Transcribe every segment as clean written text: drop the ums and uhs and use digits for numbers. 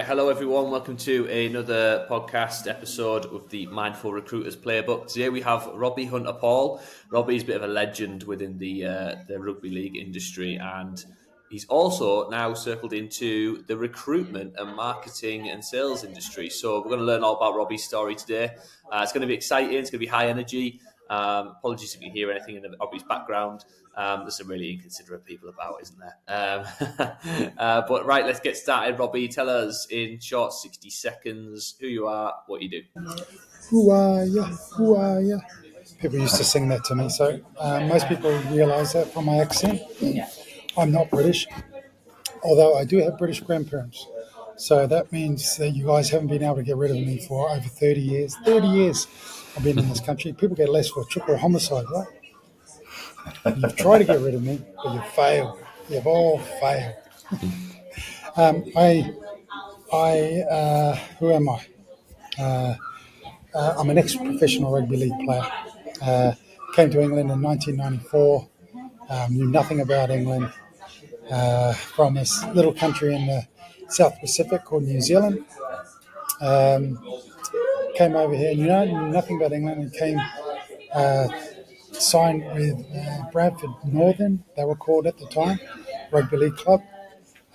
Hello everyone, welcome to another podcast episode of the Mindful Recruiters Playbook. Today we have Robbie Hunter Paul. Robbie's a bit of a legend within the rugby league industry, and he's also now circled into the recruitment and marketing and sales industry. So we're going to learn all about Robbie's story today. It's going to be exciting, it's going to be high energy. Apologies if you hear anything in Robbie's background. There's some really inconsiderate people about, isn't there? But right, let's get started. Robbie, tell us in short 60 seconds who you are, what you do. Who are you? Who are you? People used to sing that to me, so most people realise that from my accent. I'm not British, although I do have British grandparents. So that means that you guys haven't been able to get rid of me for over 30 years. 30 years I've been in this country. People get less for triple homicide, right? You've tried to get rid of me, but you've failed. You've all failed. Who am I? I'm an ex-professional rugby league player. Came to England in 1994. Knew nothing about England. From this little country in the South Pacific called New Zealand. Came over here, knew nothing about England, and came signed with Bradford Northern, they were called at the time, rugby league club.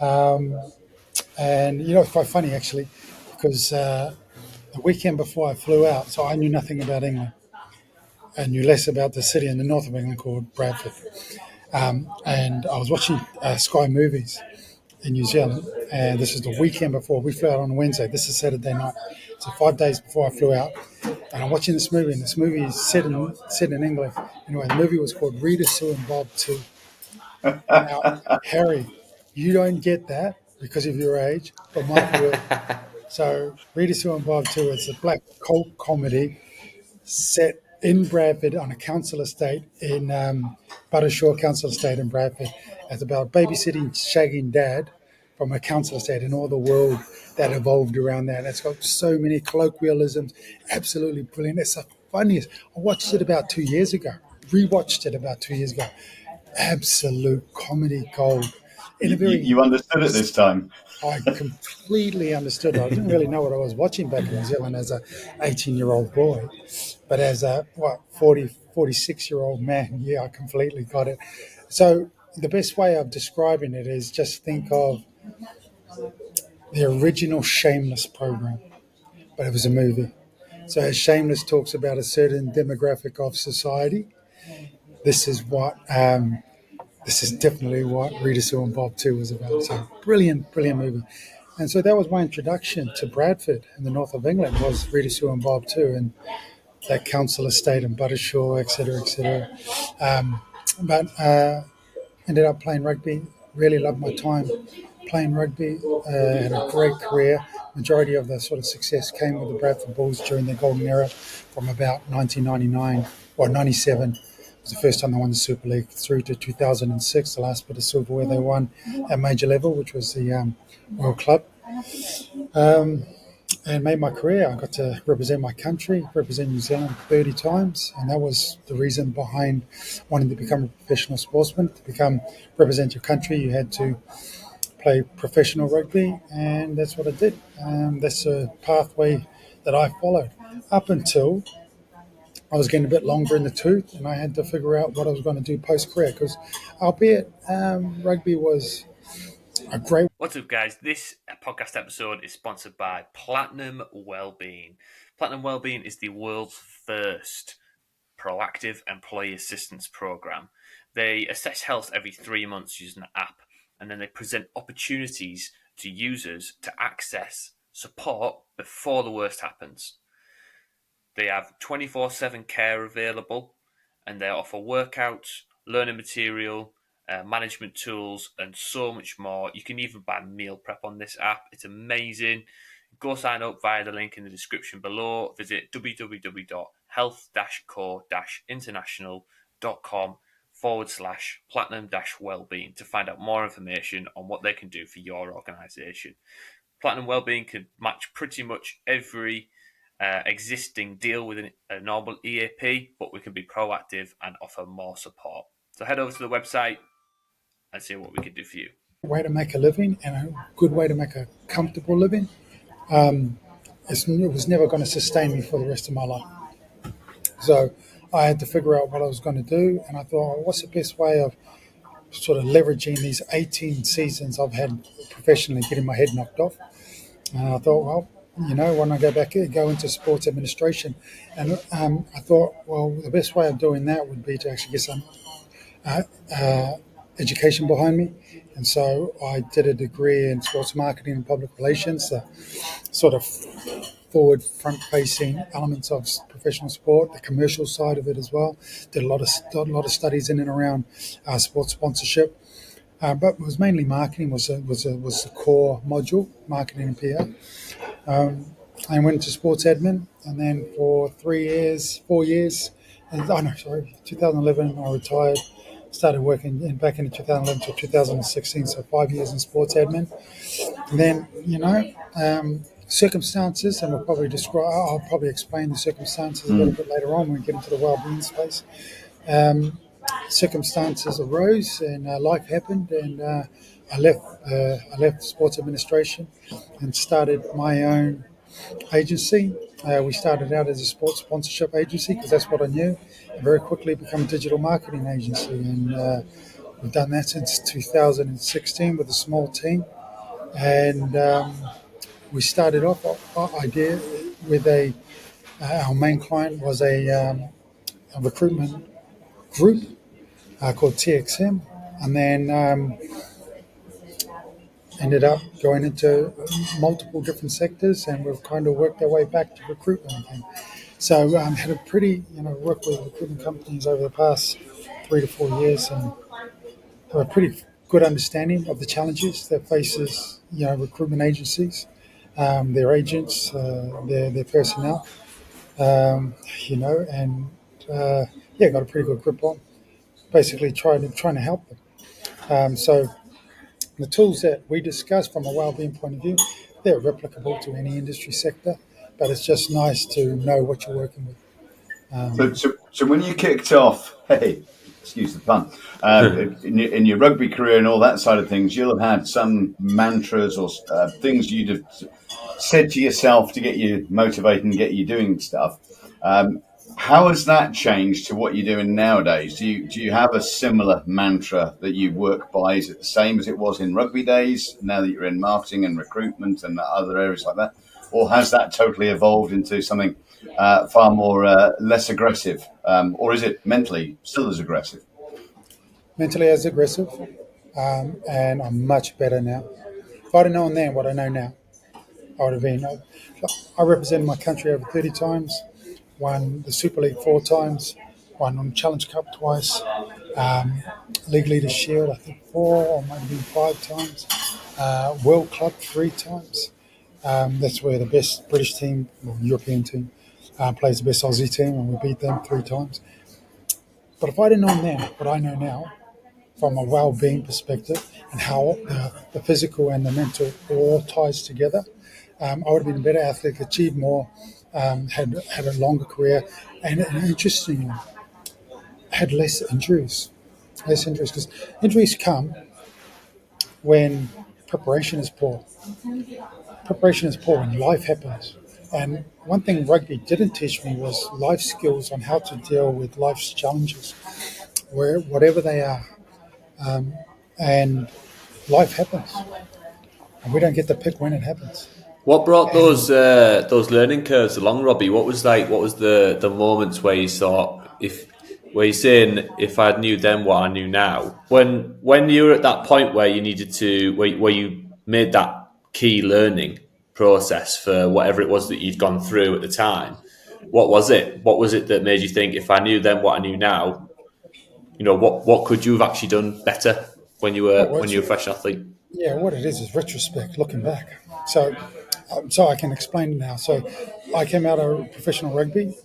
And it's quite funny actually, because the weekend before I flew out, so I knew nothing about England. I knew less about the city in the north of England called Bradford. And I was watching Sky Movies in New Zealand, and this is the weekend before. We flew out on a Wednesday. This is Saturday night. So 5 days before I flew out, and I'm watching this movie, and this movie is set in England. Anyway, the movie was called Rita, Sue and Bob 2. Now, Harry, you don't get that because of your age, but Mike will. So Rita, Sue and Bob 2 is a black cult comedy set in Bradford on a council estate in Buttershaw Council Estate in Bradford. It's about babysitting shagging dad from a council estate and all the world that evolved around that. It's got so many colloquialisms, absolutely brilliant. It's the funniest. I watched it about 2 years ago, rewatched it about 2 years ago. Absolute comedy gold. You understood it this time. I completely understood it. I didn't really know what I was watching back in New Zealand as a 18-year-old boy. But as a 46-year-old man, yeah, I completely got it. So the best way of describing it is just think of the original Shameless program, but it was a movie. So as Shameless talks about a certain demographic of society, this is definitely what Rita, Sue and Bob 2 was about. So brilliant movie. And so that was my introduction to Bradford in the north of England, was Rita, Sue and Bob 2 and that council estate in Buttershaw, et cetera. But ended up playing rugby, really loved my time playing rugby, had a great career. Majority of the sort of success came with the Bradford Bulls during their golden era from about 1999 or 97. It was the first time they won the Super League through to 2006, the last bit of silverware they won at major level, which was the World Club. And made my career. I got to represent my country, represent New Zealand 30 times, and that was the reason behind wanting to become a professional sportsman. To represent your country, you had to play professional rugby, and that's what I did. That's a pathway that I followed up until I was getting a bit longer in the tooth, and I had to figure out what I was going to do post-career, because albeit rugby was a great... What's up, guys? This podcast episode is sponsored by Platinum Wellbeing. Platinum Wellbeing is the world's first proactive employee assistance program. They assess health every 3 months using an app, and then they present opportunities to users to access support before the worst happens. They have 24/7 care available, and they offer workouts, learning material, management tools, and so much more. You can even buy meal prep on this app. It's amazing. Go sign up via the link in the description below. Visit www.health-co-international.com/platinum-wellbeing to find out more information on what they can do for your organisation. Platinum Wellbeing can match pretty much every existing deal with a normal EAP, but we can be proactive and offer more support. So head over to the website and see what we can do for you. way to make a living and a good way to make a comfortable living it was never going to sustain me for the rest of my life. So I had to figure out what I was going to do, and I thought, what's the best way of sort of leveraging these 18 seasons I've had professionally, getting my head knocked off. And I thought, well, when I go into sports administration, and I thought, well, the best way of doing that would be to actually get some education behind me. And so I did a degree in sports marketing and public relations, the sort of forward, front-facing elements of professional sport, the commercial side of it as well. Did a lot of studies in and around sports sponsorship, but it was mainly marketing was the core module, marketing and PR. I went into sports admin, and then for 4 years, 2011 I retired. Started working back in 2011 to 2016, so 5 years in sports admin. And then, circumstances, and I'll probably explain the circumstances a little bit later on when we get into the wellbeing space. Circumstances arose, and life happened, and I left sports administration and started my own agency. We started out as a sports sponsorship agency because that's what I knew. And very quickly become a digital marketing agency, and we've done that since 2016 with a small team. And we started off our idea with our main client was a recruitment group called TXM, and then ended up going into multiple different sectors, and we've kind of worked our way back to recruitment again. So had a pretty, worked with recruitment companies over the past 3 to 4 years, and have a pretty good understanding of the challenges that faces, recruitment agencies, their agents, their personnel, and got a pretty good grip on. Basically, trying to help them. So the tools that we discuss from a wellbeing point of view, they're replicable to any industry sector, but it's just nice to know what you're working with. So when you kicked off, excuse the pun, in your rugby career and all that side of things, you'll have had some mantras or things you'd have said to yourself to get you motivated and get you doing stuff. How has that changed to what you're doing nowadays? Do you have a similar mantra that you work by? Is it the same as it was in rugby days, now that you're in marketing and recruitment and other areas like that? Or has that totally evolved into something far more less aggressive? Or is it mentally still as aggressive? Mentally as aggressive, and I'm much better now. If I'd have known then what I know now, I would have been. I represented my country over 30 times. Won the Super League 4 times, won on Challenge Cup twice, League Leaders Shield I think 4 or maybe 5 times, World Club 3 times. That's where the best British team or European team plays the best Aussie team, and we beat them 3 times. But if I'd have known then what I know now, from a well-being perspective and how the physical and the mental all ties together, I would have been a better athlete, achieved more, had a longer career, and interestingly, had less injuries. Because injuries come when preparation is poor. Preparation is poor when life happens. And one thing rugby didn't teach me was life skills on how to deal with life's challenges, whatever they are. And life happens, and we don't get to pick when it happens. What brought those learning curves along, Robbie? What was the moments where you thought, where you're saying, if I knew then what I knew now? When you were at that point where you needed to, where you made that key learning process for whatever it was that you'd gone through at the time, what was it? What was it that made you think, if I knew then what I knew now, what could you have actually done better when you were a fresh athlete? Yeah, what it is retrospect, looking back. So I can explain it now. So I came out of professional rugby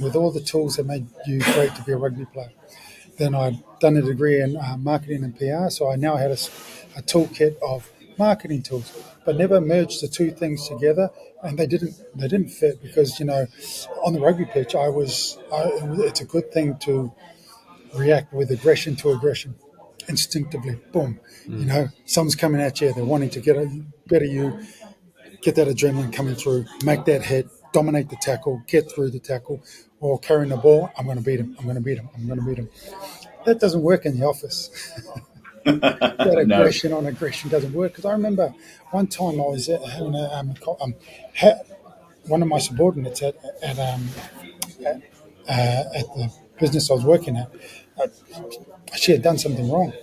with all the tools that made you great to be a rugby player. Then I'd done a degree in marketing and PR, so I now had a toolkit of marketing tools, but never merged the two things together, and they didn't fit because on the rugby pitch it's a good thing to react with aggression to aggression, instinctively. Boom, someone's coming at you, they're wanting to get better you. get that adrenaline coming through, make that hit, dominate the tackle, get through the tackle, or carrying the ball. I'm going to beat him. I'm going to beat him. I'm going to beat him. That doesn't work in the office. That No. aggression on aggression doesn't work. Because I remember one time I was having one of my subordinates at the business I was working at. She had done something wrong,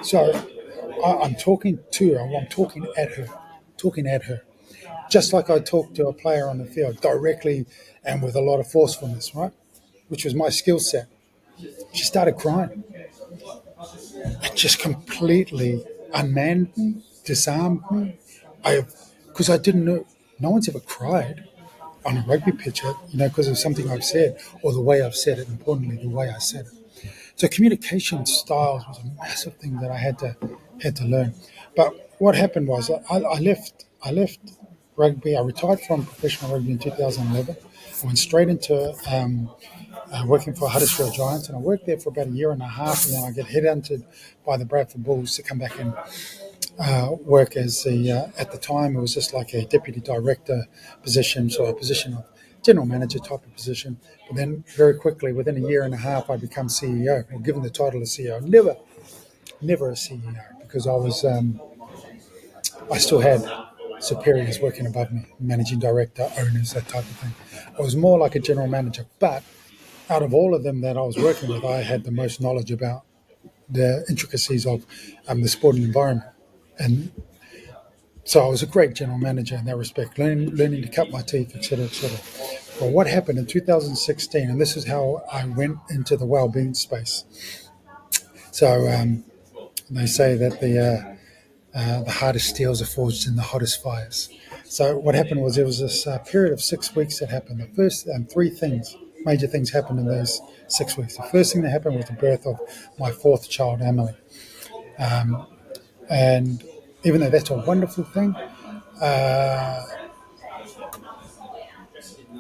so I'm talking to her. I'm talking at her, just like I talk to a player on the field, directly and with a lot of forcefulness, right? Which was my skill set. She started crying. It just completely unmanned me, disarmed me. Because I didn't know. No one's ever cried on a rugby pitch, because of something I've said or the way I've said it. Importantly, the way I said it. So communication styles was a massive thing that I had to learn. But what happened was I left rugby. I retired from professional rugby in 2011. I went straight into working for Huddersfield Giants, and I worked there for about a year and a half, and then I get headhunted by the Bradford Bulls to come back and work as at the time it was just like a deputy director position, so a position of general manager type of position. But then very quickly, within a year and a half, I become CEO, or given the title of CEO. Never a CEO, because I still had superiors working above me, managing director, owners, that type of thing. I was more like a general manager, but out of all of them that I was working with, I had the most knowledge about the intricacies of the sporting environment. And so I was a great general manager in that respect, learning to cut my teeth, et cetera, et cetera. But what happened in 2016, and this is how I went into the wellbeing space. So they say that the hardest steels are forged in the hottest fires. So what happened was there was this period of 6 weeks that happened. The first three major things happened in those 6 weeks. The first thing that happened was the birth of my fourth child, Emily. And even though that's a wonderful thing,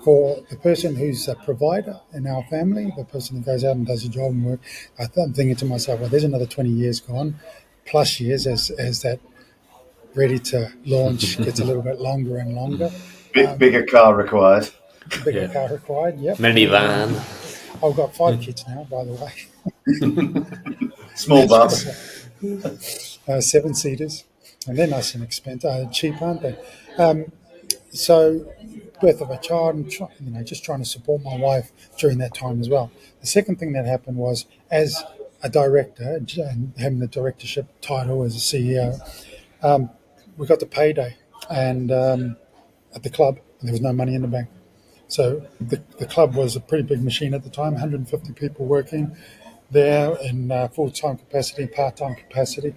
for the person who's a provider in our family, the person who goes out and does a job and work, I'm thinking to myself, well, there's another 20 years gone, plus years as that ready to launch gets a little bit longer and longer. Bigger car required. Bigger car required, yep. Minivan. I've got 5 kids now, by the way. Small bub. 7-seaters. And they're nice and expensive, cheap, aren't they? So, birth of a child, and just trying to support my wife during that time as well. The second thing that happened was, as a director and having the directorship title as a CEO, we got the payday, and at the club, and there was no money in the bank. So the club was a pretty big machine at the time, 150 people working there in full-time capacity, part-time capacity,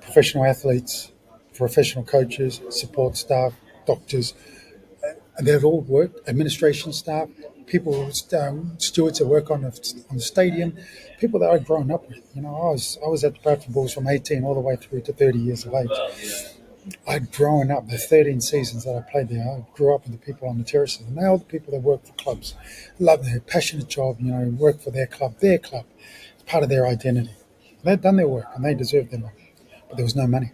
professional athletes, professional coaches, support staff, doctors. And they've all worked, administration staff, people, stewards that work on the stadium, people that I'd grown up with. I was at the Bradford Bulls from 18 all the way through to 30 years of age. I'd grown up, the 13 seasons that I played there, I grew up with the people on the terraces, and they're all the people that work for clubs, love their passionate job, work for their club. It's part of their identity. They'd done their work, and they deserved their money, but there was no money.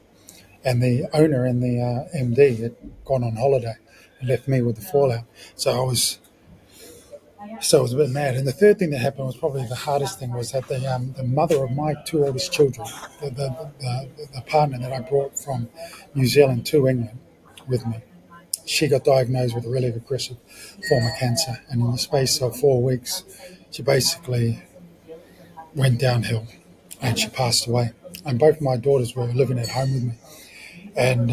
And the owner and the MD had gone on holiday and left me with the fallout. So I was a bit mad. And the third thing that happened was probably the hardest thing, was that the mother of my 2 oldest children, the partner that I brought from New Zealand to England with me, she got diagnosed with a really aggressive form of cancer. And in the space of 4 weeks, she basically went downhill and she passed away. And both my daughters were living at home with me. And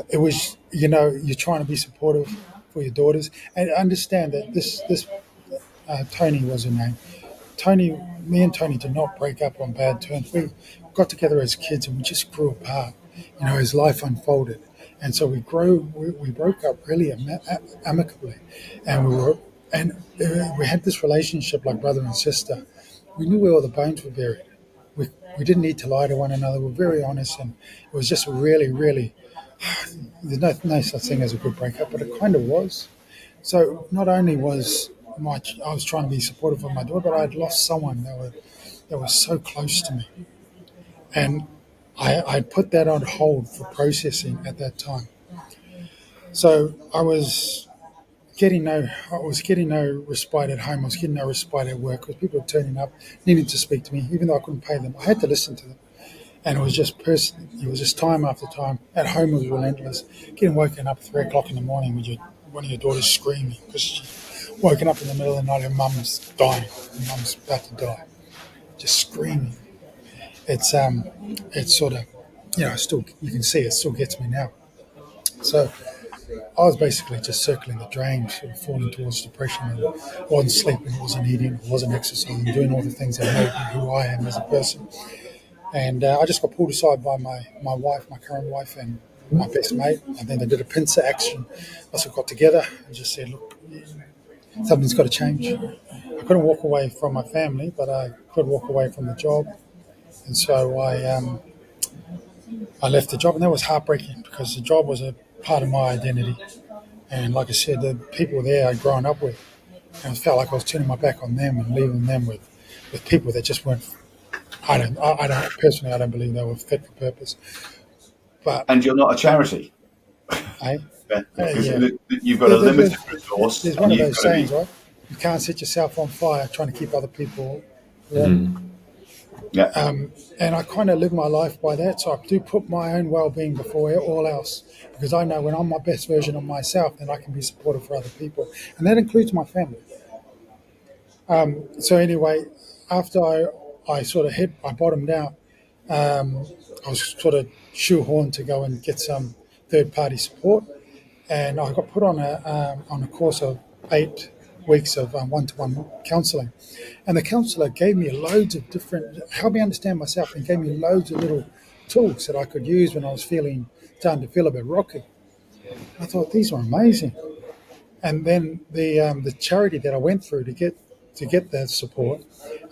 it was, you're trying to be supportive for your daughters, and understand that this Tony was her name. Me and Tony did not break up on bad terms. We got together as kids and we just grew apart, as life unfolded. And so we broke up really amicably, and we had this relationship like brother and sister. We knew where all the bones were buried. We didn't need to lie to one another. We were very honest, and it was just really, really. There's no such thing as a good breakup, but it kind of was. So not only was I was trying to be supportive of my daughter, but I had lost someone that was so close to me. And I put that on hold for processing at that time. So I was getting no respite at home. I was getting no respite at work because people were turning up, needing to speak to me, even though I couldn't pay them. I had to listen to them, and it was just time after time. At home, it was relentless. Getting woken up at 3 o'clock in the morning with one of your daughters screaming because she's woken up in the middle of the night. Her mum's dying. Her mum's about to die. Just screaming. It's sort of, still you can see it still gets me now. So I was basically just circling the drain, sort of falling towards depression. And wasn't sleeping, wasn't eating, wasn't exercising, doing all the things that made me who I am as a person. And I just got pulled aside by my wife, my current wife, and my best mate. And then they did a pincer action. Us got together and just said, look, something's got to change. I couldn't walk away from my family, but I could walk away from the job. And so I left the job, and that was heartbreaking because the job was a part of my identity. And like I said, the people there I'd grown up with, and I felt like I was turning my back on them and leaving them with people that just weren't. I don't personally. I don't believe they were fit for purpose. But And you're not a charity. Because you've got a limited resource. There's one of those sayings, right? You can't set yourself on fire trying to keep other people warm. Yeah. And I kind of live my life by that. So I do put my own well-being before all else, because I know when I'm my best version of myself, then I can be supportive for other people. And that includes my family. So anyway, after I sort of I bottomed out, I was sort of shoehorned to go and get some third-party support. And I got put on a course of 8 weeks of one-to-one counselling. And the counsellor gave me loads of helped me understand myself, and gave me loads of little tools that I could use when I was starting to feel a bit rocky. I thought these were amazing. And then the charity that I went through to get that support,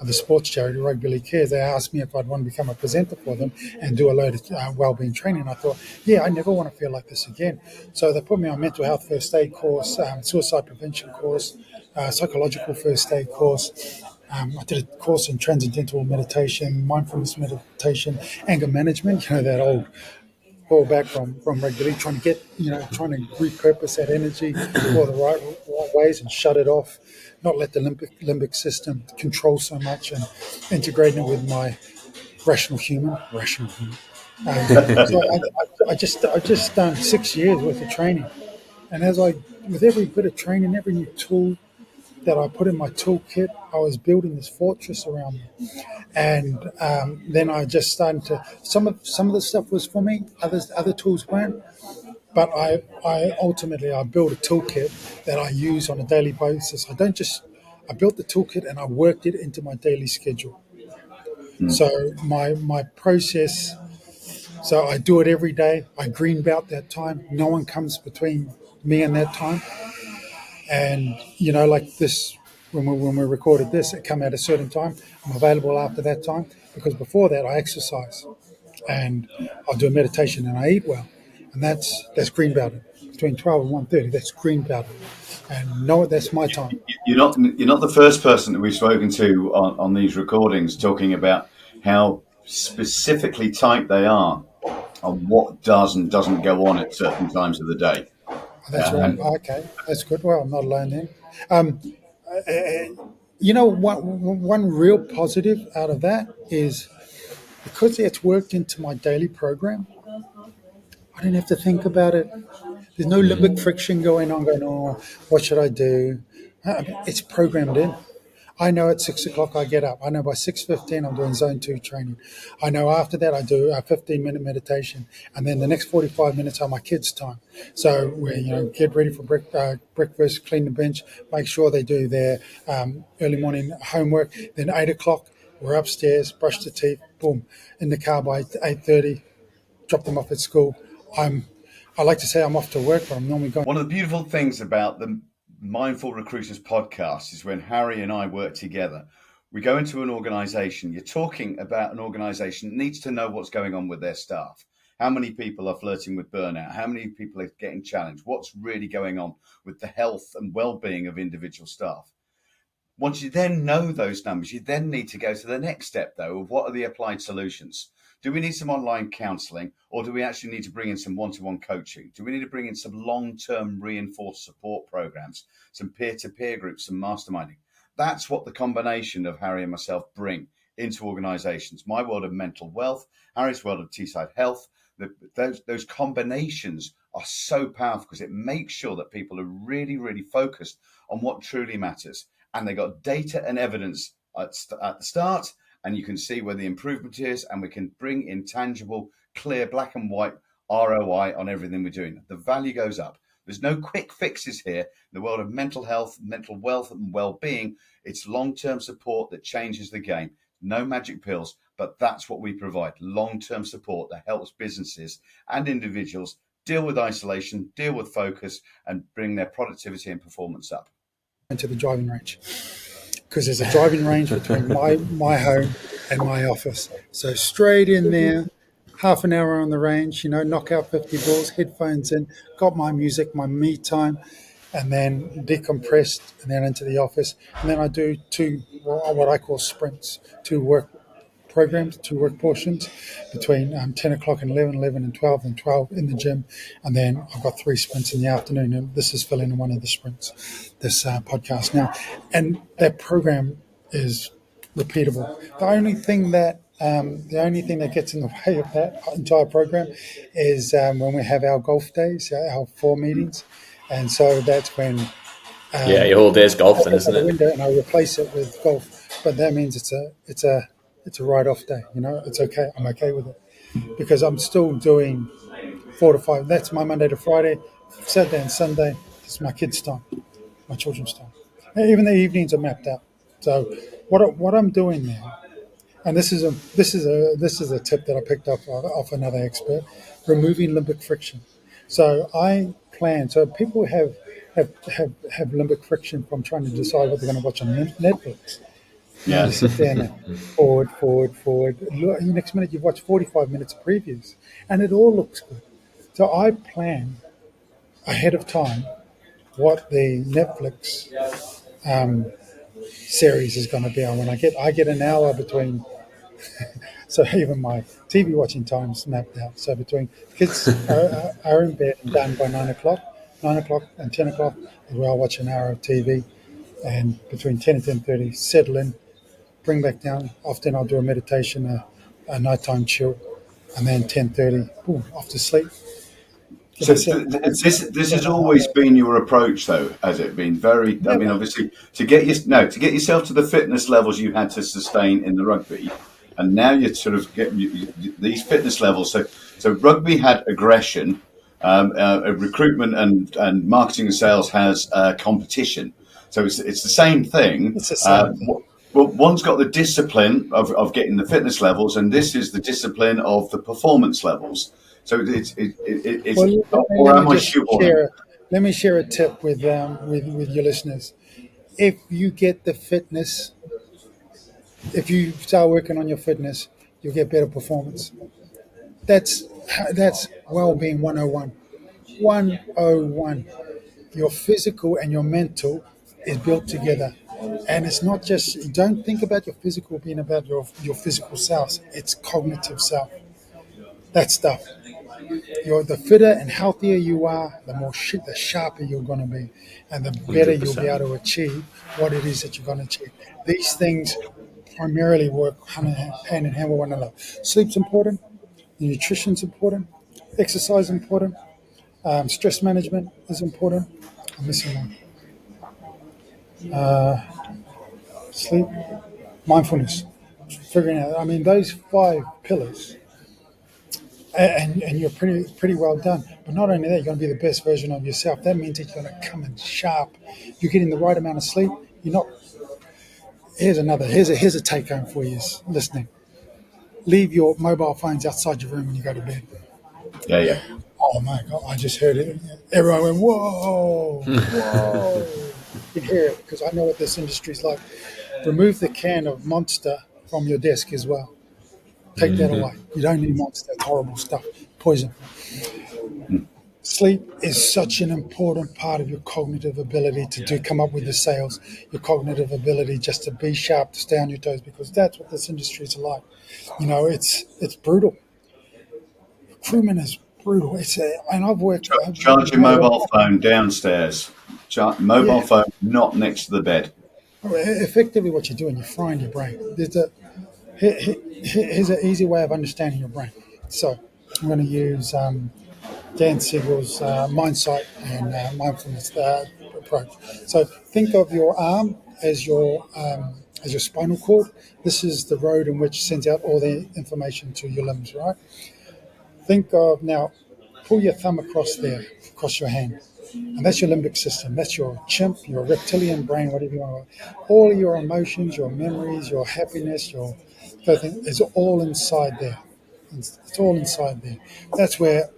the sports charity, Rugby League Cares, they asked me if I'd want to become a presenter for them and do a load of wellbeing training. I thought, I never want to feel like this again. So they put me on mental health first aid course, suicide prevention course, psychological first aid course. I did a course in transcendental meditation, mindfulness meditation, anger management, that old fall back from rugby league, trying to repurpose that energy for the right ways and shut it off, not let the limbic system control so much, and integrating it with my rational human. So I just done 6 years worth of training, and with every bit of training, every new tool that I put in my toolkit, I was building this fortress around me. And then I just started to. Some of the stuff was for me. Other tools weren't. But I ultimately built a toolkit that I use on a daily basis. I built the toolkit and I worked it into my daily schedule. So my process. So I do it every day. I green belt that time. No one comes between me and that time. And like this, when we recorded this, it come at a certain time. I'm available after that time, because before that I exercise, and I'll do a meditation, and I eat well, and that's green belting. Between 12 and 1:30, that's green belting, and that's my time. You're not the first person that we've spoken to on these recordings talking about how specifically tight they are on what does and doesn't go on at certain times of the day. That's right. Okay, that's good. Well, I'm not alone then. One real positive out of that is because it's worked into my daily program. I don't have to think about it. There's no limbic friction going on. What should I do? It's programmed in. I know at 6 o'clock I get up. I know by 6:15 I'm doing zone 2 training. I know after that I do a 15-minute meditation, and then the next 45 minutes are my kids' time. So we get ready for breakfast, clean the bench, make sure they do their early morning homework. Then 8 o'clock we're upstairs, brush the teeth, boom, in the car by 8:30, drop them off at school. I like to say I'm off to work, but I'm normally going. One of the beautiful things about the Mindful Recruiters podcast is when Harry and I work together, we go into an organisation. You're talking about an organisation that needs to know what's going on with their staff. How many people are flirting with burnout? How many people are getting challenged? What's really going on with the health and well-being of individual staff? Once you then know those numbers, you then need to go to the next step, though, of what are the applied solutions Do we need some online counselling, or do we actually need to bring in some one-to-one coaching? Do we need to bring in some long-term reinforced support programs, some peer-to-peer groups, some masterminding? That's what the combination of Harry and myself bring into organisations. My world of mental wealth, Harry's world of Teesside health. Those combinations are so powerful because it makes sure that people are really, really focused on what truly matters. And they got data and evidence at the start, and you can see where the improvement is, and we can bring in tangible, clear, black and white ROI on everything we're doing. The value goes up. There's no quick fixes here. In the world of mental health, mental wealth, and well-being, it's long-term support that changes the game. No magic pills, but that's what we provide. Long-term support that helps businesses and individuals deal with isolation, deal with focus, and bring their productivity and performance up. Into the driving range, because there's a driving range between my home and my office. So straight in there, half an hour on the range, knock out 50 balls, headphones in, got my music, my me time, and then decompressed, and then into the office. And then I do what I call sprints, 2 work programs, 2 work portions between 10 o'clock and 11 and 12, and 12 in the gym. And then I've got 3 sprints in the afternoon, and this is filling in one of the sprints, this podcast now. And that program is repeatable. The only thing that gets in the way of that entire program is when we have our golf days, our 4 meetings. And so that's when your whole day's golf then, isn't it? Window, and I replace it with golf. But that means it's a write-off day. It's okay. I'm okay with it because I'm still doing 4 to 5. That's my Monday to Friday. Saturday and Sunday is my kids' time, my children's time. And even the evenings are mapped out. So what I'm doing now, and this is a tip that I picked up off another expert, removing limbic friction. So I plan. So people have limbic friction from trying to decide what they're going to watch on Netflix. Yeah. You sit there and forward. Next minute you've watched 45 minutes of previews, and it all looks good. So I plan ahead of time what the Netflix series is going to be on. When I get an hour between. So even my TV watching time's mapped out. So between kids are in bed and done by 9 o'clock and 10 o'clock, I'll watch an hour of TV, and between 10 and 10:30, settle in, bring back down. Often I'll do a meditation, a nighttime chill, and then 10:30, boom, off to sleep. So this has always been your approach, though, has it been? Very, I mean, obviously, to get yourself to the fitness levels you had to sustain in the rugby, and now you're sort of getting these fitness levels. So rugby had aggression, recruitment and marketing and sales has competition. So it's the same thing. It's the same. Well, one's got the discipline of getting the fitness levels, and this is the discipline of the performance levels. So it's let me share a tip with your listeners. If you get the fitness, if you start working on your fitness, you'll get better performance. That's well-being 101. 101. Your physical and your mental is built together. And it's not just, don't think about your physical being about your physical self. It's cognitive self. That stuff. The fitter and healthier you are, the sharper you're going to be, and the better 100%. You'll be able to achieve what it is that you're going to achieve. These things primarily work hand in hand with one another. Sleep's important, nutrition's important, exercise is important, stress management is important. I'm missing one. Sleep, mindfulness, figuring out. I mean, those 5 pillars. And you're pretty well done. But not only that, you're going to be the best version of yourself. That means that you're going to come in sharp. You're getting the right amount of sleep. You're not. Here's a take home for you listening. Leave your mobile phones outside your room when you go to bed. Yeah. Oh my God! I just heard it. Everyone went, whoa. You can hear it because I know what this industry's like. Remove the can of Monster from your desk as well. Take that away. You don't need Monster. It's horrible stuff. Poison. Sleep is such an important part of your cognitive ability to come up with the sales, your cognitive ability just to be sharp, to stay on your toes, because that's what this industry is like. It's brutal. Recruitment is brutal. And Charge your mobile phone downstairs. Mobile yeah. phone not next to the bed. Effectively, what you're doing, you're frying your brain. Here's an easy way of understanding your brain. So I'm going to use Dan Siegel's mindsight and mindfulness approach. So think of your arm as your spinal cord. This is the road in which sends out all the information to your limbs, right? Think of now, pull your thumb across there, across your hand. And that's your limbic system. That's your chimp, your reptilian brain, whatever you want to call it. All your emotions, your memories, your happiness, your everything is all inside there. It's all inside there. That's where,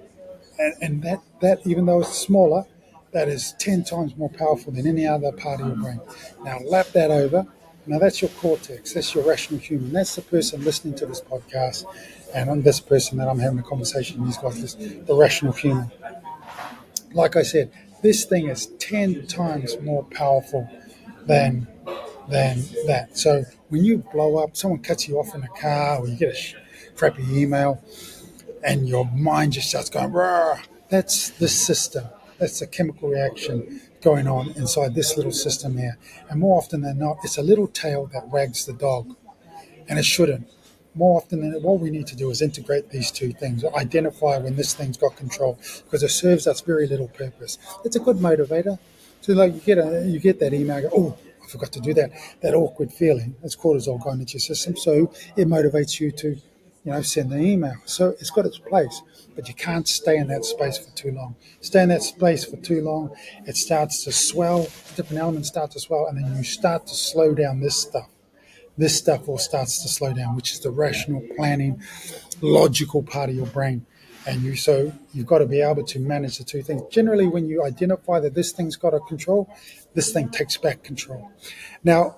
and that even though it's smaller, that is 10 times more powerful than any other part of your brain. Now lap that over. Now that's your cortex. That's your rational human. That's the person listening to this podcast, and I'm this person that I'm having a conversation. He's got the rational human. Like I said, this thing is 10 times more powerful than that. So when you blow up, someone cuts you off in a car, or you get a crappy email, and your mind just starts going, rah, that's the system. That's the chemical reaction going on inside this little system here. And more often than not, it's a little tail that wags the dog, and it shouldn't. More often than what we need to do is integrate these two things, identify when this thing's got control, because it serves us very little purpose. It's a good motivator. So like you get that email, go, oh, I forgot to do that. That awkward feeling, it's cortisol going into your system. So it motivates you to, send the email. So it's got its place, but you can't stay in that space for too long. Stay in that space for too long, it starts to swell, different elements start to swell, and then you start to slow down this stuff. This stuff all starts to slow down, which is the rational, planning, logical part of your brain. And you've got to be able to manage the two things. Generally, when you identify that this thing's got a control, this thing takes back control. Now,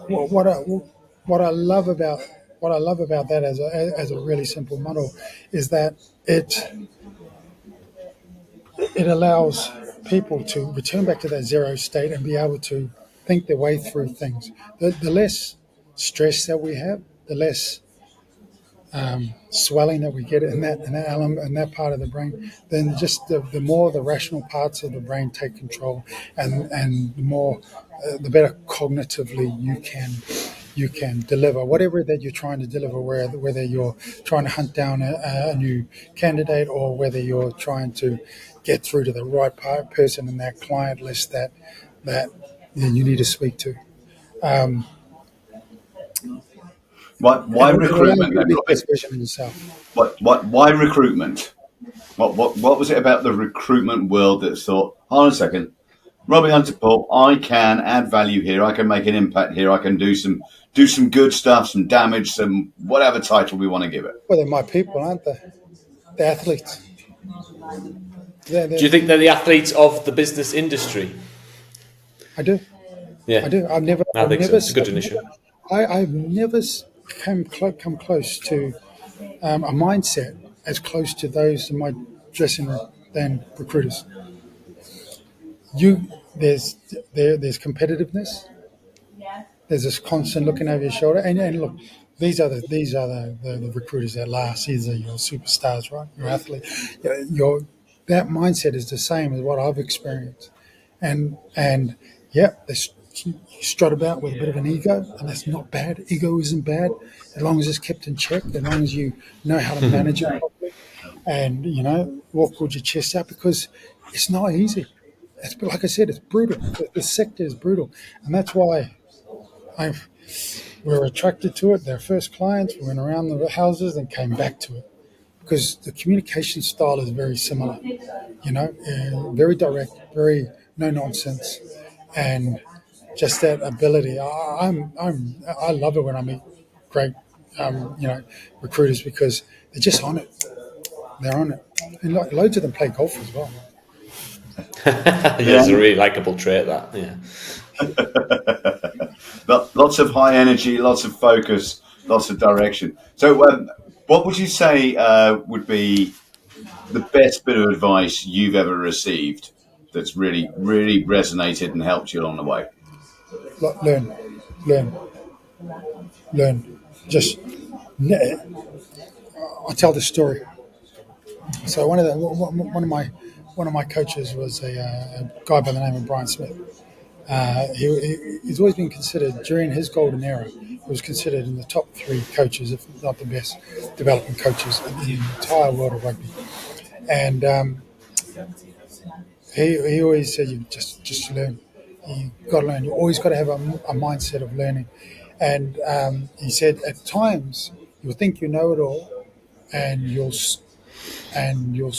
what I love about that as a really simple model is that it allows people to return back to that zero state and be able to think their way through things. The less stress that we have, the less swelling that we get in that element, in that part of the brain, then just the more the rational parts of the brain take control, and the more the better cognitively you can deliver whatever that you're trying to deliver, whether you're trying to hunt down a new candidate, or whether you're trying to get through to the right person in that client list that you need to speak to. Why recruitment then, Be the Robbie? best version of yourself. Why recruitment? What was it about the recruitment world that thought, hold on a second, Robbie Hunter Paul, I can add value here, I can make an impact here, I can do some good stuff, some damage, some whatever title we want to give it. Well, they're my people, aren't they? The athletes. Do you think they're the athletes of the business industry? I do. Yeah, I do. I think so. It's a good initiative. I've never come close to a mindset as close to those in my dressing room than recruiters. There's competitiveness. There's this constant looking over your shoulder, and look, these are the recruiters that last. These are your superstars, right? Your athlete. That mindset is the same as what I've experienced, and yeah, they strut about with a bit of an ego, and that's not bad. Ego isn't bad as long as it's kept in check, as long as you know how to manage it properly, and walk with your chest out, because it's not easy. It's, like I said, it's brutal. The sector is brutal, and that's why we're attracted to it. Their first clients, we went around the houses and came back to it, because the communication style is very similar. Very direct, very no nonsense, and just that ability. I love it when I meet great, recruiters, because they're just on it. They're on it, and loads of them play golf as well. It's a really likable trait, that. Yeah. Lots of high energy, lots of focus, lots of direction. So, what would you say would be the best bit of advice you've ever received that's really, really resonated and helped you along the way? Learn, learn, learn. Just, I tell the story. So one of my coaches was a guy by the name of Brian Smith. He's always been considered, during his golden era, he was considered in the top 3 coaches, if not the best, development coaches in the entire world of rugby. And he always said, you just learn. You got to learn. You always got to have a mindset of learning. And he said, at times you'll think you know it all, and you'll stop and you'll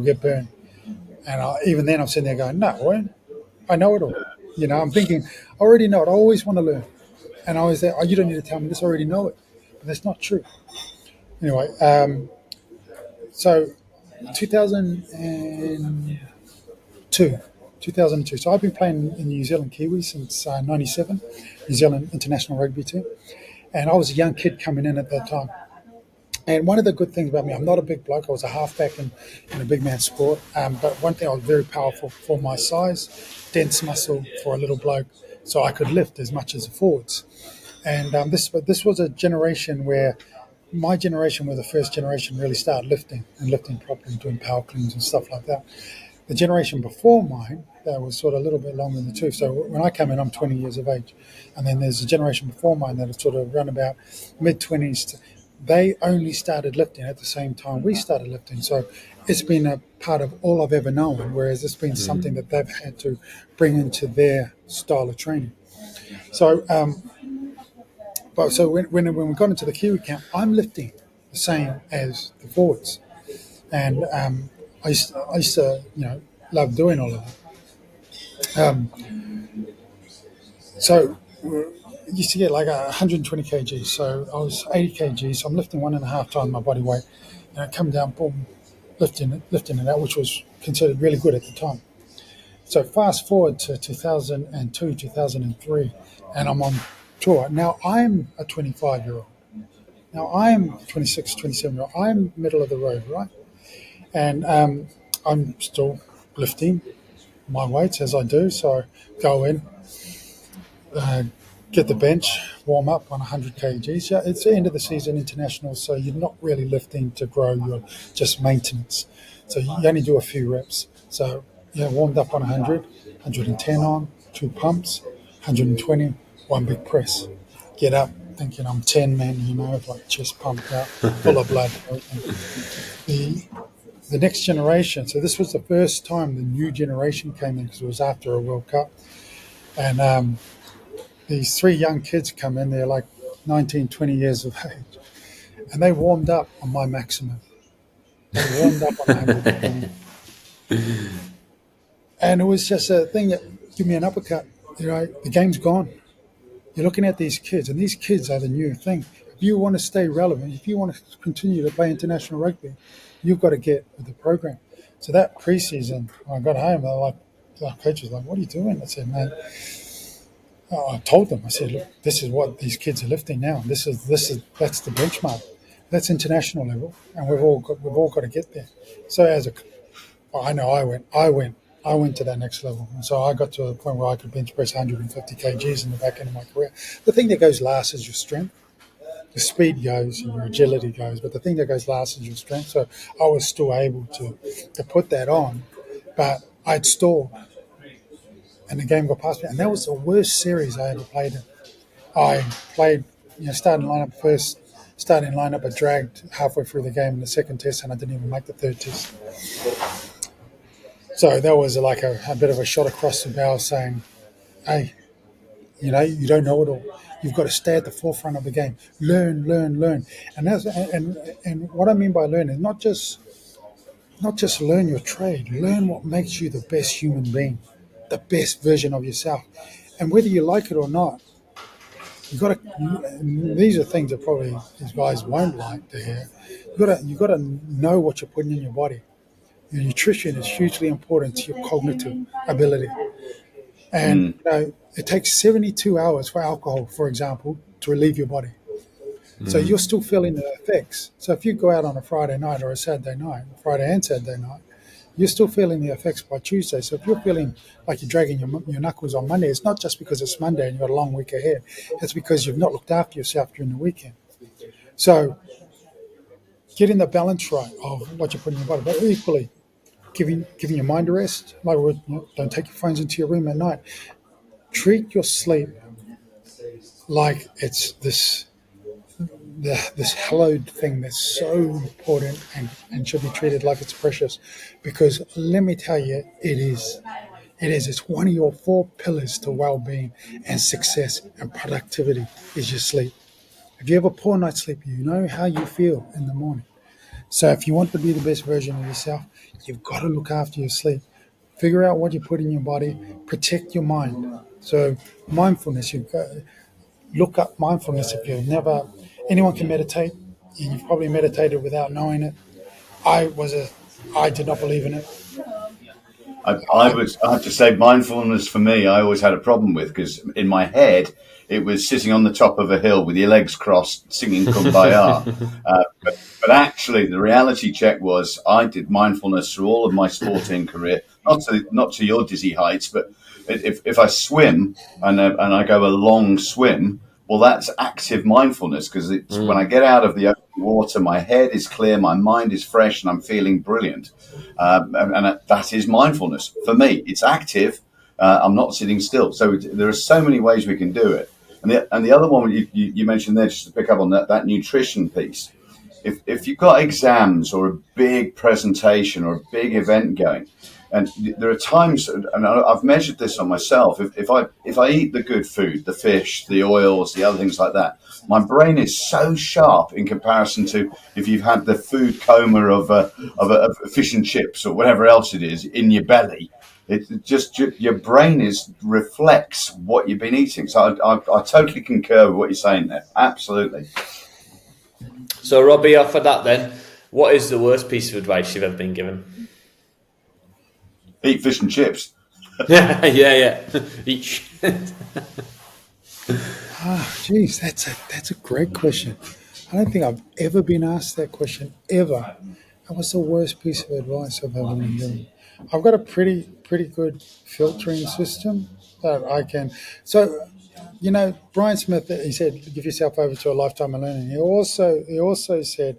get burned. And even then, I'm sitting there going, no, I won't. I know it all. I'm thinking, I already know it. I always want to learn. And I was there, oh, you don't need to tell me this, I already know it. But that's not true. Anyway, so 2002. So I've been playing in the New Zealand Kiwis since 97, New Zealand international rugby team. And I was a young kid coming in at that time. And one of the good things about me, I'm not a big bloke. I was a halfback in a big man sport. But one thing, I was very powerful for my size, dense muscle for a little bloke, so I could lift as much as the forwards. And this was a generation where my generation was the first generation really started lifting properly, doing power cleans and stuff like that. The generation before mine, that was sort of a little bit longer than the two. So when I came in, I'm 20 years of age. And then there's a generation before mine that have sort of run about mid-20s. They only started lifting at the same time we started lifting. So it's been a part of all I've ever known, whereas it's been something that they've had to bring into their style of training. So when we got into the Kiwi camp, I'm lifting the same as the forwards. And I used to, love doing all of that. So I used to get like 120 kgs. So I was 80 kgs. So I'm lifting 1.5 times my body weight. And I come down, boom, lifting it out, which was considered really good at the time. So fast forward to 2002, 2003, and I'm on tour. Now I'm a 25-year-old. Now I'm 26, 27-year-old. I'm middle of the road, right? And I'm still lifting my weights as I do. So I go in, get the bench, warm up on 100 kgs. Yeah, it's the end of the season international, so you're not really lifting to grow, you're just maintenance. So you only do a few reps. So warmed up on 100, 110 on, 2 pumps, 120, 1 big press. Get up thinking I'm 10 men, like chest pumped out, full of blood. The next generation, so this was the first time the new generation came in, because it was after a World Cup. And these 3 young kids come in, they're like 19, 20 years of age. And they warmed up on my maximum. They warmed up on 120. And it was just a thing that, give me an uppercut. The game's gone. You're looking at these kids, and these kids are the new thing. If you want to stay relevant, if you want to continue to play international rugby, you've got to get with the program. So that preseason, when I got home, the coach was like, what are you doing? I said, man, I told them, I said, look, this is what these kids are lifting now. That's the benchmark. That's international level, and we've all got to get there. So I went to that next level. And so I got to a point where I could bench press 150 kgs in the back end of my career. The thing that goes last is your strength. The speed goes and your agility goes, but the thing that goes last is your strength. So I was still able to put that on, but I'd stalled, and the game got past me. And that was the worst series I ever played in. I played, starting lineup, I dragged halfway through the game in the second test, and I didn't even make the third test. So that was like a bit of a shot across the bow saying, hey, you don't know it all. You've got to stay at the forefront of the game. Learn. And what I mean by learn is not just learn your trade. Learn what makes you the best human being, the best version of yourself. And whether you like it or not, these are things that probably these guys won't like to hear. You got to know what you're putting in your body. Your nutrition is hugely important to your cognitive ability. And it takes 72 hours for alcohol, for example, to relieve your body. So you're still feeling the effects. So if you go out on a Friday night or a Saturday night, Friday and Saturday night, you're still feeling the effects by Tuesday. So if you're feeling like you're dragging your knuckles on Monday, it's not just because it's Monday and you've got a long week ahead. It's because you've not looked after yourself during the weekend. So getting the balance right of what you put in your body, but equally giving your mind a rest. Like, don't take your phones into your room at night. Treat your sleep like it's this hallowed thing that's so important and should be treated like it's precious, because let me tell you, it is. It's one of your 4 pillars to well-being and success and productivity is your sleep. If you have a poor night's sleep, you know how you feel in the morning. So if you want to be the best version of yourself, you've got to look after your sleep. Figure out what you put in your body, protect your mind. So mindfulness, you've got look up mindfulness. If you've never, anyone can meditate. You've probably meditated without knowing it. I did not believe in it. I have to say, mindfulness for me, I always had a problem with, because in my head, it was sitting on the top of a hill with your legs crossed, singing Kumbaya. But actually, the reality check was I did mindfulness through all of my sporting career, not to your dizzy heights, but if I swim and I go a long swim, well, that's active mindfulness, because when I get out of the open water, my head is clear, my mind is fresh, and I'm feeling brilliant. And that is mindfulness. For me, it's active. I'm not sitting still. So there are so many ways we can do it. And the other one you mentioned there, just to pick up on that nutrition piece. If you've got exams or a big presentation or a big event going, and there are times, and I've measured this on myself, if I eat the good food, the fish, the oils, the other things like that, my brain is so sharp in comparison to if you've had the food coma of fish and chips or whatever else it is in your belly. It just, your brain reflects what you've been eating. So I totally concur with what you're saying there. Absolutely. So, Robbie, off of that then, what is the worst piece of advice you've ever been given? Eat fish and chips. yeah. Each. Geez, that's a great question. I don't think I've ever been asked that question, ever. And what's the worst piece of advice I've ever been given? I've got a pretty good filtering system that I can. So, Brian Smith, he said, give yourself over to a lifetime of learning. He also said,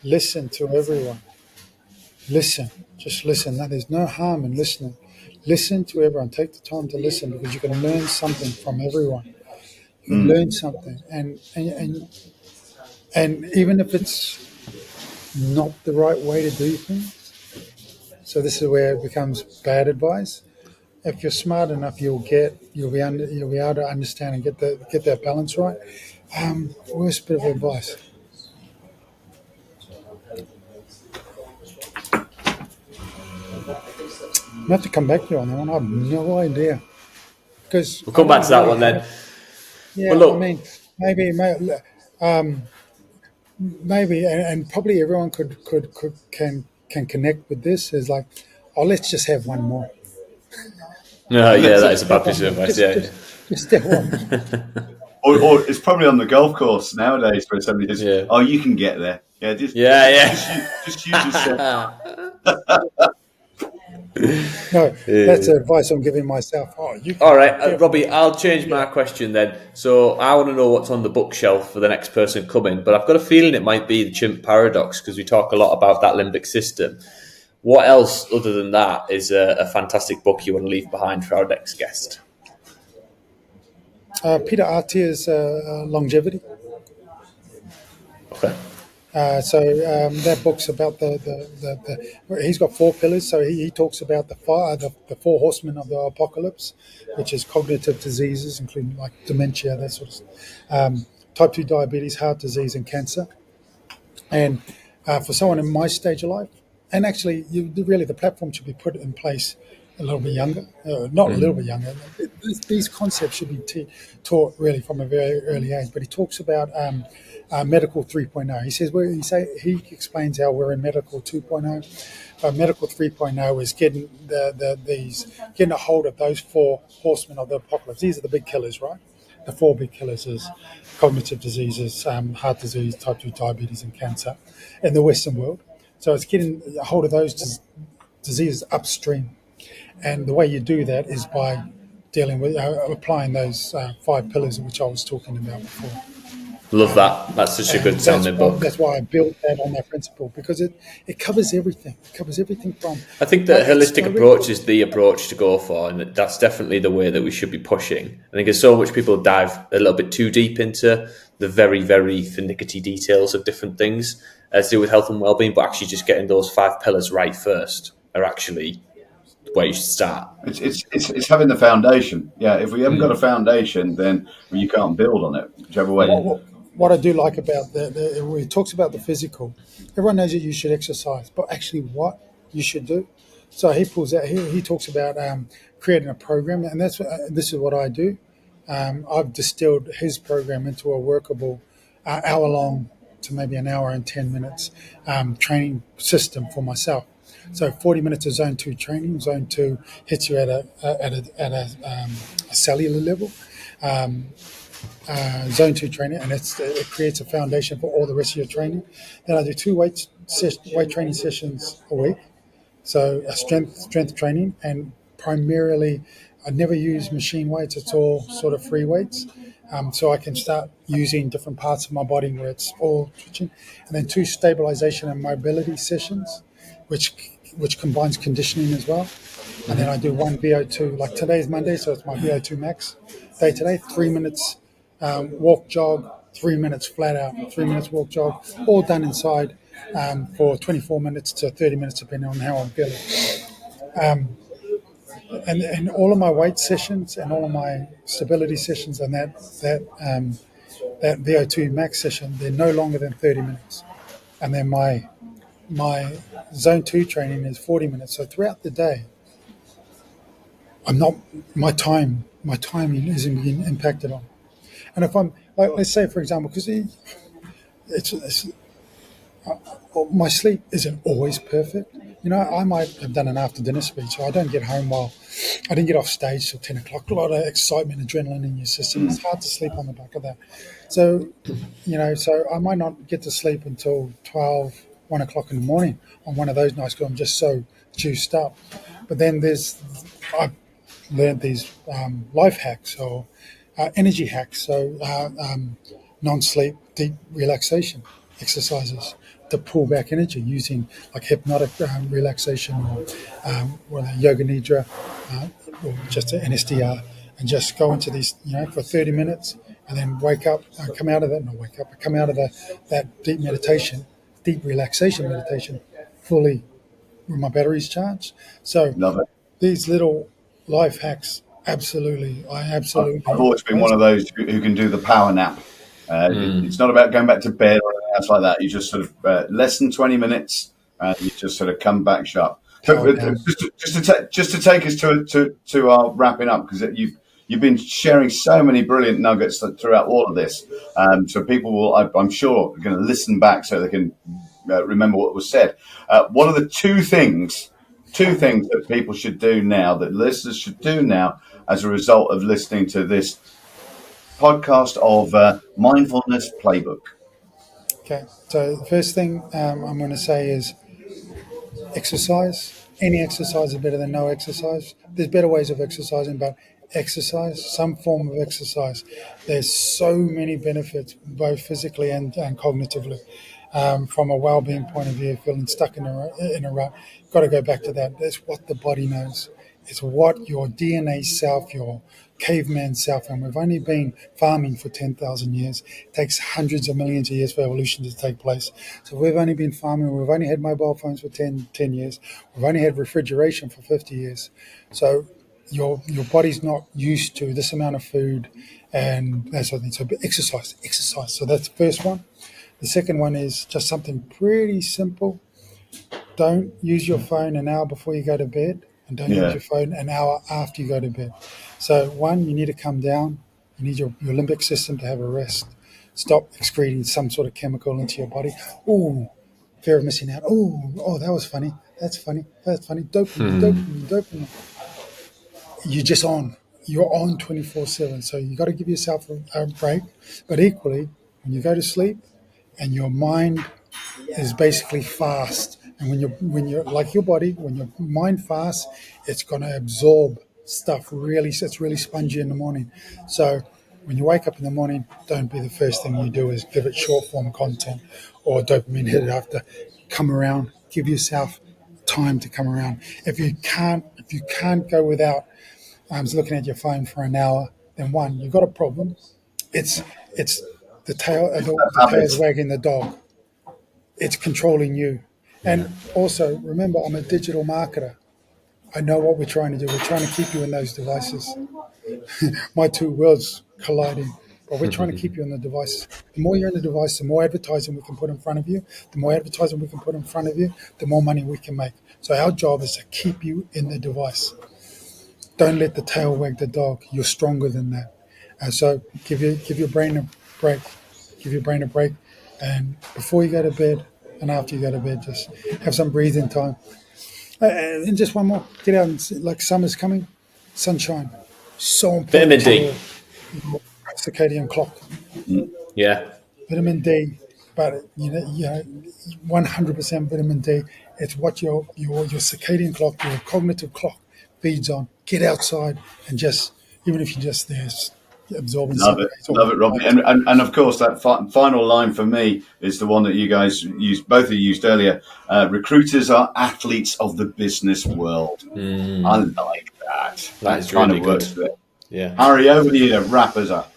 listen to everyone. Listen, just listen. Now, there's no harm in listening. Listen to everyone. Take the time to listen, because you can learn something from everyone. You can learn something, and even if it's not the right way to do things. So this is where it becomes bad advice. If you're smart enough, you'll be able to understand and get that balance right. Worst bit of advice. I have to come back to you on that one. I have no idea. Because We'll come back to that one then. Yeah, Well, look, I mean, maybe, and probably everyone can connect with this. Is like, let's just have one more. yeah, that is a bad piece of advice. Just have one. Or it's probably on the golf course nowadays where somebody says, "Oh, you can get there." Yeah, just use yourself. No, that's advice I'm giving myself. All right, Robbie, I'll change my question then. So I want to know what's on the bookshelf for the next person coming, but I've got a feeling it might be the chimp paradox, because we talk a lot about that limbic system. What else other than that is a fantastic book you want to leave behind for our next guest? Peter Attia's Longevity. Okay. That book's about he's got 4 pillars. So he talks about the 4 horsemen of the apocalypse, which is cognitive diseases, including like dementia, that sort of stuff, type 2 diabetes, heart disease, and cancer. And for someone in my stage of life, and actually, really the platform should be put in place a little bit younger, not a little bit younger. These concepts should be taught really from a very early age. But he talks about medical 3.0. He says he explains how we're in medical 2.0. Medical 3.0 is getting a hold of those 4 horsemen of the apocalypse. These are the big killers, right? the four big killers is cognitive diseases, heart disease, type 2 diabetes, and cancer in the Western world. So it's getting a hold of those diseases upstream. And the way you do that is by dealing with applying those 5 pillars which I was talking about before. Love that. That's such a good sounding book. That's why I built that on that principle, because it covers everything. It covers everything from. I think the holistic approach is the approach to go for, and that's definitely the way that we should be pushing. I think there's so much people dive a little bit too deep into the very, very finicky details of different things to do with health and well-being, but actually just getting those 5 pillars right first are actually where you should start. It's having the foundation. Yeah, if we haven't got a foundation, then you can't build on it, whichever way. What I do like about when he talks about the physical, everyone knows that you should exercise, but actually what you should do. So he pulls out. He talks about creating a program, and this is what I do. I've distilled his program into a workable hour-long to maybe an hour and 10 minutes training system for myself. So 40 minutes of Zone 2 training. Zone 2 hits you at a cellular level. Zone 2 training, and it creates a foundation for all the rest of your training. Then I do 2 weight training sessions a week. So a strength training, and primarily I never use machine weights. It's all sort of free weights. So I can start using different parts of my body where it's all twitching. And then 2 stabilization and mobility sessions, which combines conditioning as well. And then I do 1 VO2, like today's Monday, so it's my VO2 max day today, 3 minutes walk jog, 3 minutes flat out, 3 minutes walk jog, all done inside for 24 minutes to 30 minutes, depending on how I'm feeling. And all of my weight sessions and all of my stability sessions and that VO2 max session, they're no longer than 30 minutes. And then my Zone 2 training is 40 minutes. So throughout the day, my timing isn't being impacted on. And if I'm, like, let's say, for example, because my sleep isn't always perfect. You know, I might have done an after dinner speech, so I don't get home I didn't get off stage till 10 o'clock. A lot of excitement, adrenaline in your system. It's hard to sleep on the back of that. So, so I might not get to sleep until 12, 1 o'clock in the morning on one of those nights because I'm just so juiced up. But then I've learned these life hacks or energy hacks. So non-sleep, deep relaxation exercises to pull back energy using like hypnotic relaxation or yoga nidra or just an NSDR, and just go into these, for 30 minutes and then wake up, come out of that deep meditation, deep relaxation meditation, fully with my batteries charged. So Love it. These little life hacks, absolutely. I've always been one of those who can do the power nap. It's not about going back to bed or anything else like that. You just sort of less than 20 minutes, and you just sort of come back sharp. Just to take us to our wrapping up, because you've been sharing so many brilliant nuggets throughout all of this. So people will, I'm sure, are going to listen back so they can remember what was said. What are the two things that people should do now, that listeners should do now, as a result of listening to this podcast of Mindfulness Playbook? Okay, so the first thing I'm going to say is exercise. Any exercise is better than no exercise. There's better ways of exercising, but exercise, some form of exercise. There's so many benefits, both physically and cognitively. From a well-being point of view, feeling stuck in a rut, you've got to go back to that. That's what the body knows. It's what your DNA self, your caveman self, and we've only been farming for 10,000 years. It takes hundreds of millions of years for evolution to take place. So we've only been farming. We've only had mobile phones for 10 years. We've only had refrigeration for 50 years. So your body's not used to this amount of food and that sort of thing. So exercise. So that's the first one. The second one is just something pretty simple. Don't use your phone an hour before you go to bed, and don't use your phone an hour after you go to bed. So one, you need to come down. You need your limbic system to have a rest. Stop excreting some sort of chemical into your body. Ooh, fear of missing out. Oh, that was funny. That's funny. Dopamine. You're just on. you're on 24/7. So you got to give yourself a break. But equally, when you go to sleep and your mind is basically fast, and when you're like your body, when your mind fasts, it's going to absorb stuff really. It's really spongy in the morning. So when you wake up in the morning, don't be the first thing you do is give it short form content or dopamine hit it after. Come around, give yourself time to come around. If you can't go without looking at your phone for an hour, then one, you've got a problem. It's the tail. The tail's Habits. wagging the dog. It's controlling you. And also, remember, I'm a digital marketer. I know what we're trying to do. We're trying to keep you in those devices. My two worlds colliding, but we're trying to keep you in the device. The more you're in the device, the more advertising we can put in front of you. The more advertising we can put in front of you, the more money we can make. So our job is to keep you in the device. Don't let the tail wag the dog. You're stronger than that. And so give your brain a break. Give your brain a break. And before you go to bed and after you go to bed, just have some breathing time. And just one more. Get out and see, like summer's coming. Sunshine. So important Vitamin D. your circadian clock. Yeah. Vitamin D. But 100% vitamin D. It's what your circadian clock, your cognitive clock feeds on. Get outside and just, even if you're just there, absorbing Love it, love it, Robbie. And of course, that final line for me is the one that you guys used, both of you used earlier. Recruiters are athletes of the business world. I like that. That is kind really of works good. for it. Yeah. Harry, over to you to wrap us up.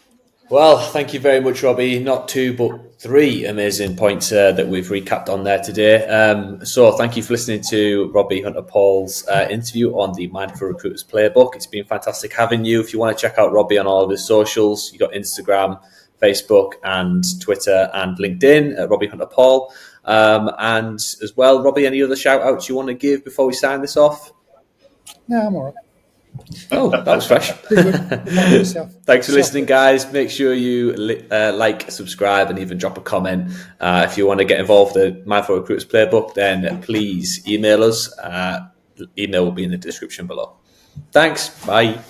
Well, thank you very much, Robbie. Not 2, but 3 amazing points that we've recapped on there today. So thank you for listening to Robbie Hunter Paul's interview on the Mindful Recruiters Playbook. It's been fantastic having you. If you want to check out Robbie on all of his socials, you got Instagram, Facebook, and Twitter, and LinkedIn at Robbie Hunter Paul. And as well, Robbie, any other shout outs you want to give before we sign this off? No, I'm all right. Oh, that was fresh. Thanks for listening, guys. Make sure you like, subscribe, and even drop a comment. If you want to get involved in the Mindful Recruiters Playbook, then please email us. Email will be in the description below. Thanks. Bye.